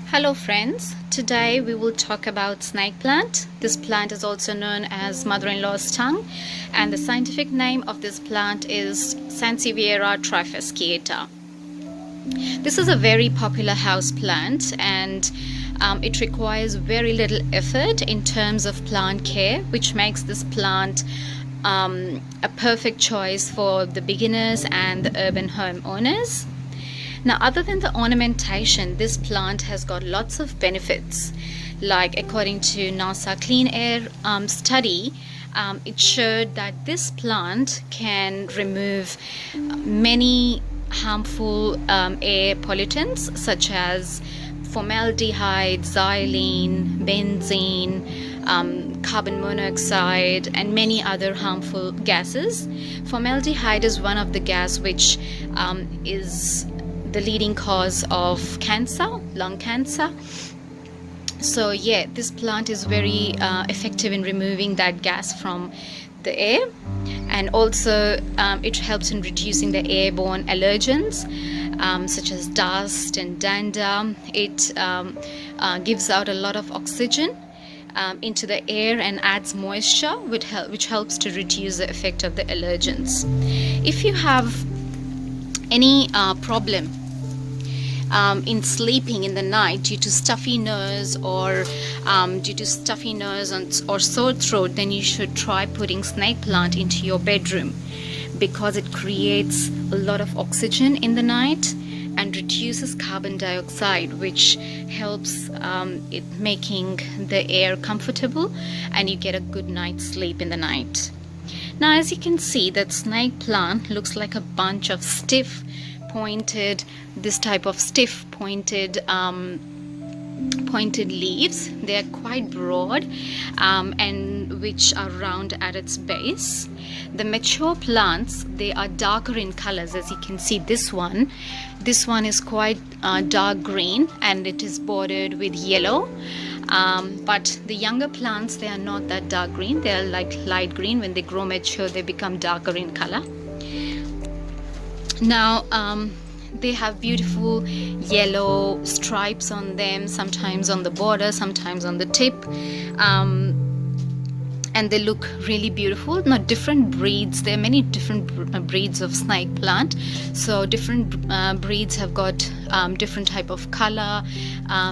Hello friends, today we will talk about snake plant. This plant is also known as mother-in-law's tongue, and the scientific name of this plant is Sansevieria trifasciata. This is a very popular house plant, and it requires very little effort in terms of plant care, which makes this plant a perfect choice for the beginners and the urban homeowners. Now, other than the ornamentation, this plant has got lots of benefits. Like according to NASA Clean Air study, it showed that this plant can remove many harmful air pollutants such as formaldehyde, xylene, benzene, carbon monoxide, and many other harmful gases. Formaldehyde is one of the gas which is the leading cause of cancer, lung cancer. So yeah, this plant is very effective in removing that gas from the air, and also it helps in reducing the airborne allergens such as dust and dander. It gives out a lot of oxygen into the air and adds moisture, which helps to reduce the effect of the allergens. If you have any problem in sleeping in the night due to stuffy nose or sore throat, then you should try putting snake plant into your bedroom, because it creates a lot of oxygen in the night and reduces carbon dioxide, which helps it making the air comfortable, and you get a good night's sleep in the night. Now, as you can see, that snake plant looks like a bunch of stiff pointed leaves. They are quite broad and which are round at its base. The mature plants, they are darker in colors. As you can see, this one is quite dark green, and it is bordered with yellow. But the younger plants, they are not that dark green. They are like light green. When they grow mature, they become darker in color. Now, they have beautiful yellow stripes on them, sometimes on the border, sometimes on the tip, and they look really beautiful. Now, different breeds, there are many different breeds of snake plant, so different breeds have got different type of color,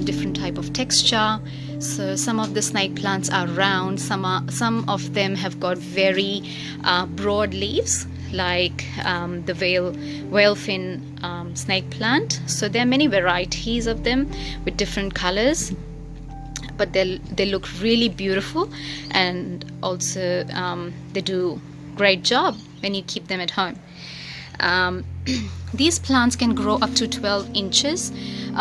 different type of texture. So some of the snake plants are round, some of them have got very broad leaves, like the whale fin snake plant. So there are many varieties of them with different colors, but they look really beautiful, and also they do great job when you keep them at home. These plants can grow up to 12 inches,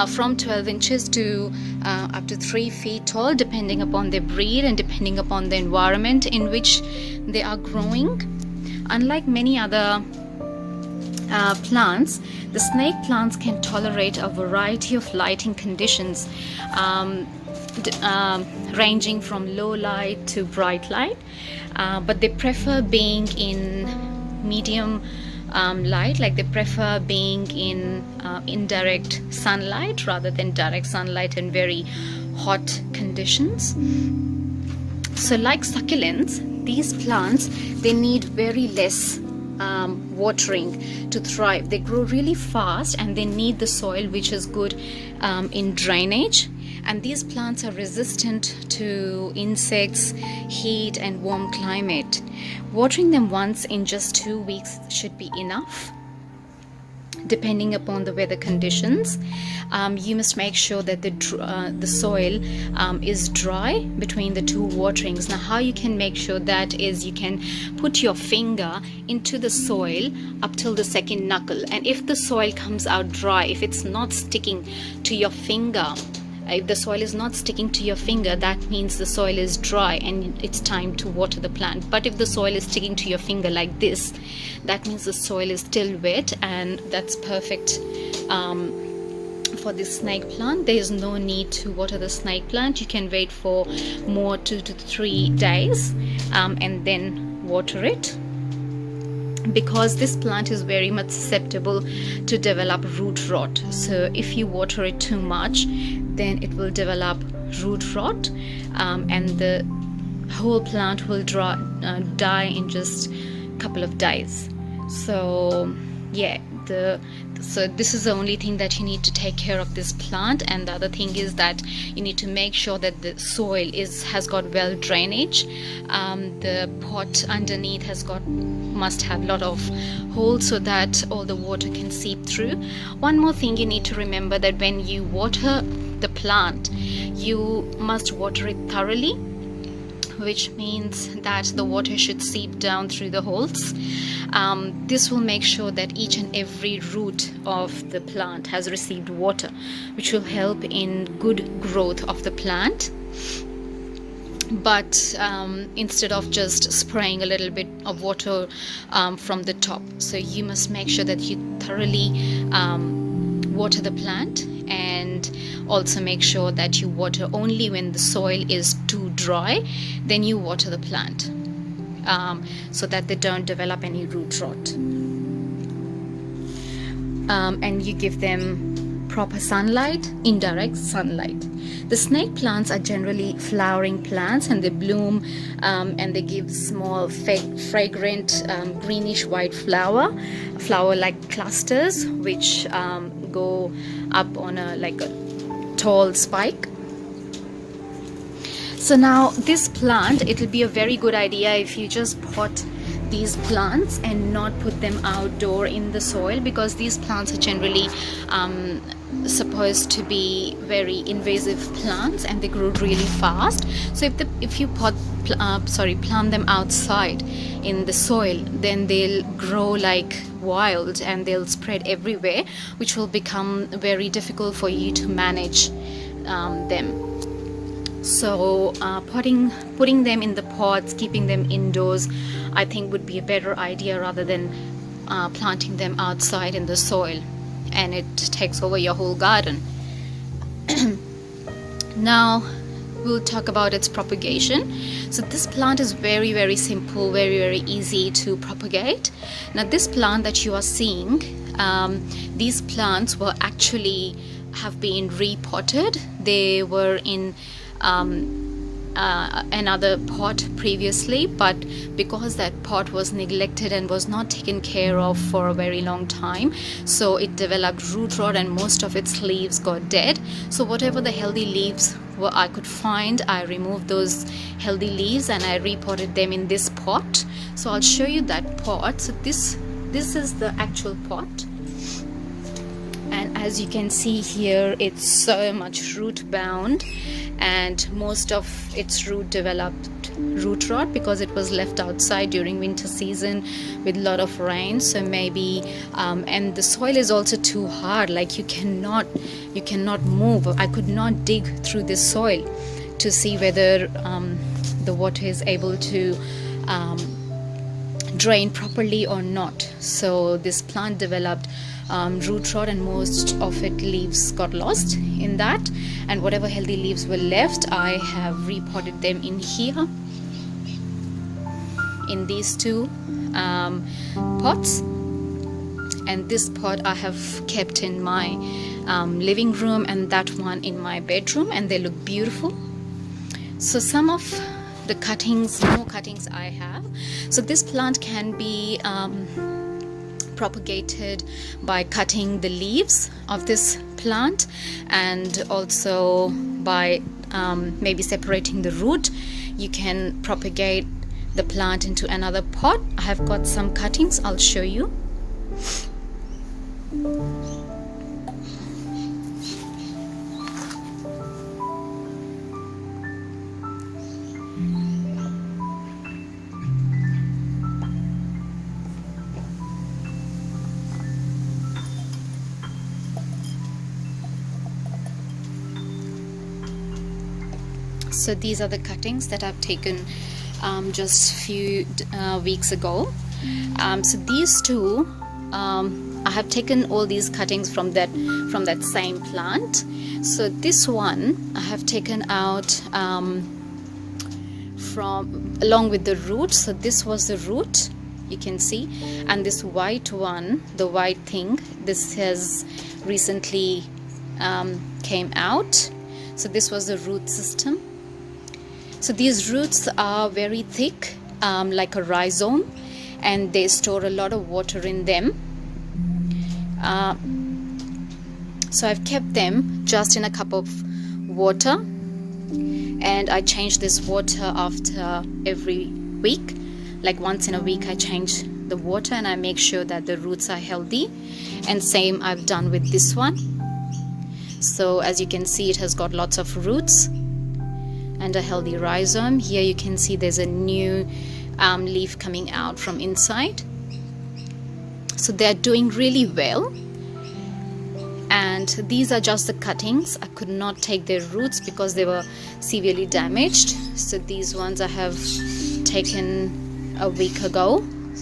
from 12 inches to up to 3 feet tall, depending upon their breed and depending upon the environment in which they are growing. Unlike many other plants, the snake plants can tolerate a variety of lighting conditions, ranging from low light to bright light, but they prefer being in medium light, like they prefer being in indirect sunlight rather than direct sunlight and very hot conditions. So like succulents, these plants, they need very less watering to thrive. They grow really fast, and they need the soil which is good in drainage. And these plants are resistant to insects, heat, and warm climate. Watering them once in just 2 weeks should be enough, depending upon the weather conditions. You must make sure that the soil is dry between the two waterings. Now, how you can make sure that is, you can put your finger into the soil up till the second knuckle, and if the soil comes out dry, if it's not sticking to your finger, if the soil is not sticking to your finger, that means the soil is dry and it's time to water the plant. But if the soil is sticking to your finger like this, that means the soil is still wet, and that's perfect for this snake plant. There is no need to water the snake plant. You can wait for more 2 to 3 days and then water it. because this plant is very much susceptible to develop root rot. So if you water it too much, then it will develop root rot, and the whole plant will die in just a couple of days. So yeah, so this is the only thing that you need to take care of this plant. And the other thing is that you need to make sure that the soil has got well drainage. The pot underneath must have a lot of holes so that all the water can seep through. One more thing you need to remember, that when you water the plant, you must water it thoroughly, which means that the water should seep down through the holes. This will make sure that each and every root of the plant has received water, which will help in good growth of the plant. But instead of just spraying a little bit of water from the top, so you must make sure that you thoroughly water the plant, and also make sure that you water only when the soil is too dry. Then you water the plant, so that they don't develop any root rot. And you give them proper sunlight, indirect sunlight. The snake plants are generally flowering plants, and they bloom and they give small fragrant greenish white flower like clusters, which go up on like a tall spike. So now this plant, it will be a very good idea if you just pot these plants and not put them outdoor in the soil, because these plants are generally supposed to be very invasive plants and they grow really fast. So if you plant them outside in the soil, then they'll grow like wild and they'll spread everywhere, which will become very difficult for you to manage them. So putting them in the pots, keeping them indoors, I think would be a better idea rather than planting them outside in the soil, and it takes over your whole garden. Now we'll talk about its propagation. So this plant is very, very simple, very, very easy to propagate. Now this plant that you are seeing, these plants were actually have been repotted. They were in another pot previously, but because that pot was neglected and was not taken care of for a very long time, so it developed root rot and most of its leaves got dead. So whatever the healthy leaves were I could find, I removed those healthy leaves and I repotted them in this pot. So I'll show you that pot. So this is the actual pot, and as you can see here, it's so much root bound, and most of its root developed root rot because it was left outside during winter season with a lot of rain. So maybe and the soil is also too hard, like you cannot move. I could not dig through this soil to see whether the water is able to drain properly or not. So this plant developed root rot and most of its leaves got lost in that, and whatever healthy leaves were left, I have repotted them in here in these two pots, and this pot I have kept in my living room and that one in my bedroom, and they look beautiful. So some of the more cuttings I have. So this plant can be propagated by cutting the leaves of this plant, and also by maybe separating the root. You can propagate the plant into another pot. I have got some cuttings, I'll show you. So these are the cuttings that I've taken just few weeks ago. So these two, I have taken all these cuttings from that same plant. So this one I have taken out from along with the root. So this was the root, you can see, and this white one, the white thing, this has recently came out. So this was the root system. So these roots are very thick, like a rhizome, and they store a lot of water in them. So I've kept them just in a cup of water, and I change this water after every week. Like once in a week I change the water, and I make sure that the roots are healthy. And same I've done with this one. So as you can see, it has got lots of roots and a healthy rhizome. Here you can see there's a new leaf coming out from inside. So they're doing really well. And these are just the cuttings. I could not take their roots because they were severely damaged. So these ones I have taken a week ago,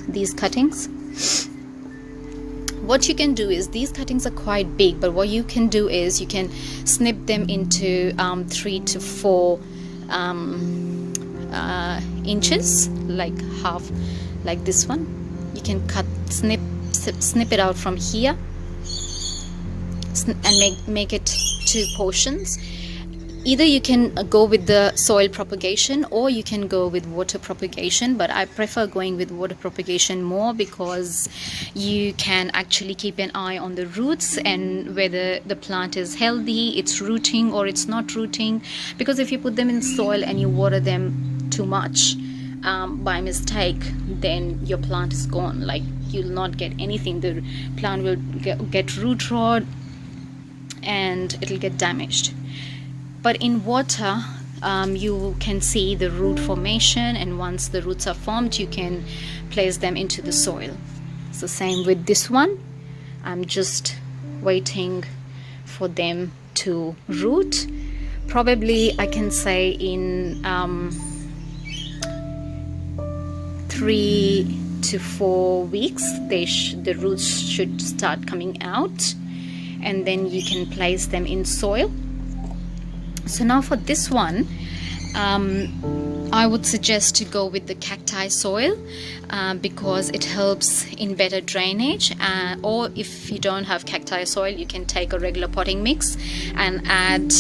these cuttings. What you can do is, these cuttings are quite big, but what you can do is you can snip them into 3 to 4 inches, like half, like this one. You can snip it out from here and make it 2 portions. Either you can go with the soil propagation, or you can go with water propagation, but I prefer going with water propagation more, because you can actually keep an eye on the roots and whether the plant is healthy, it's rooting or it's not rooting. Because if you put them in soil and you water them too much by mistake, then your plant is gone. Like, you'll not get anything. The plant will get root rot and it'll get damaged. But in water, you can see the root formation, and once the roots are formed, you can place them into the soil. So same with this one. I'm just waiting for them to root. Probably I can say in 3 to 4 weeks the roots should start coming out, and then you can place them in soil. So now for this one, I would suggest to go with the cacti soil, because it helps in better drainage. Or if you don't have cacti soil, you can take a regular potting mix and add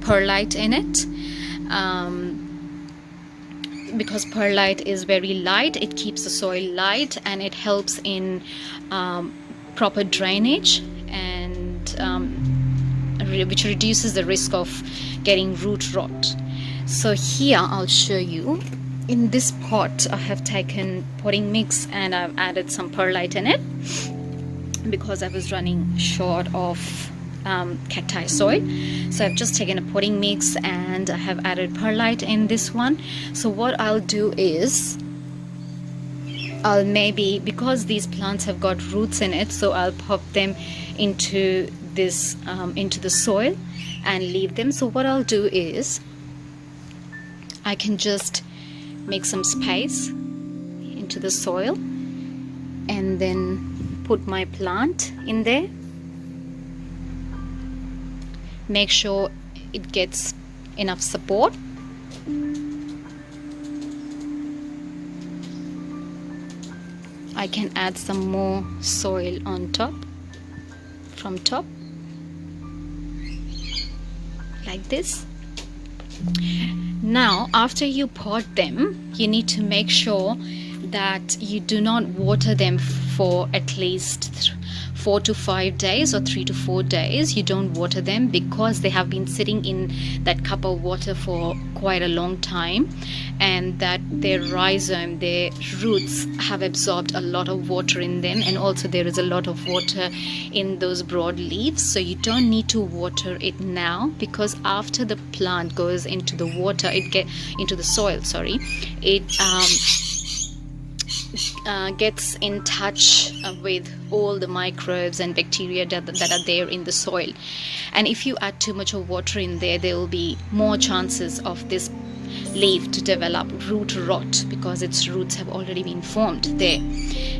perlite in it. Because perlite is very light, it keeps the soil light, and it helps in proper drainage, and which reduces the risk of getting root rot. So here I'll show you. In this pot I have taken potting mix and I've added some perlite in it, because I was running short of cacti soil. So I've just taken a potting mix and I have added perlite in this one. So what I'll do is, I'll maybe, because these plants have got roots in it, so I'll pop them into this into the soil and leave them. So what I'll do is, I can just make some space into the soil and then put my plant in there. Make sure it gets enough support. I can add some more soil on top, from top, like this. Now after you pot them, you need to make sure that you do not water them for at least 4 to 5 days or 3 to 4 days. You don't water them because they have been sitting in that cup of water for quite a long time, and that their rhizome, their roots have absorbed a lot of water in them, and also there is a lot of water in those broad leaves. So you don't need to water it now, because after the plant goes into the water, into the soil, sorry, it gets in touch with all the microbes and bacteria that are there in the soil. And if you add too much of water in there, there will be more chances of this leaf to develop root rot, because its roots have already been formed there,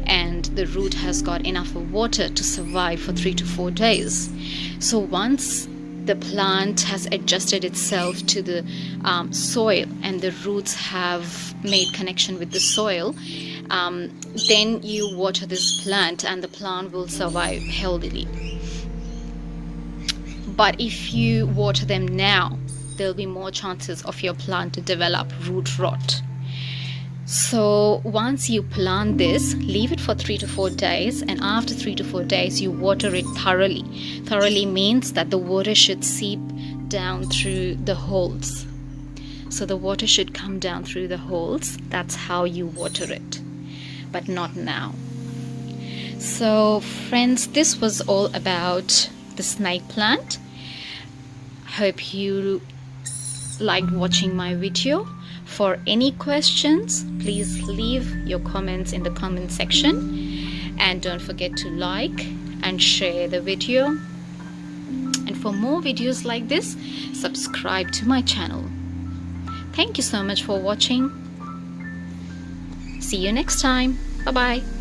and the root has got enough of water to survive for 3 to 4 days. So once the plant has adjusted itself to the soil and the roots have made connection with the soil, then you water this plant and the plant will survive healthily. But if you water them now, there'll be more chances of your plant to develop root rot. So once you plant this, leave it for 3 to 4 days, and after 3 to 4 days you water it thoroughly. Thoroughly means that the water should seep down through the holes. So the water should come down through the holes. That's how you water it, but not now. So friends, this was all about the snake plant. Hope you liked watching my video. For any questions, please leave your comments in the comment section, and don't forget to like and share the video. And for more videos like this, subscribe to my channel. Thank you so much for watching. See you next time. Bye bye.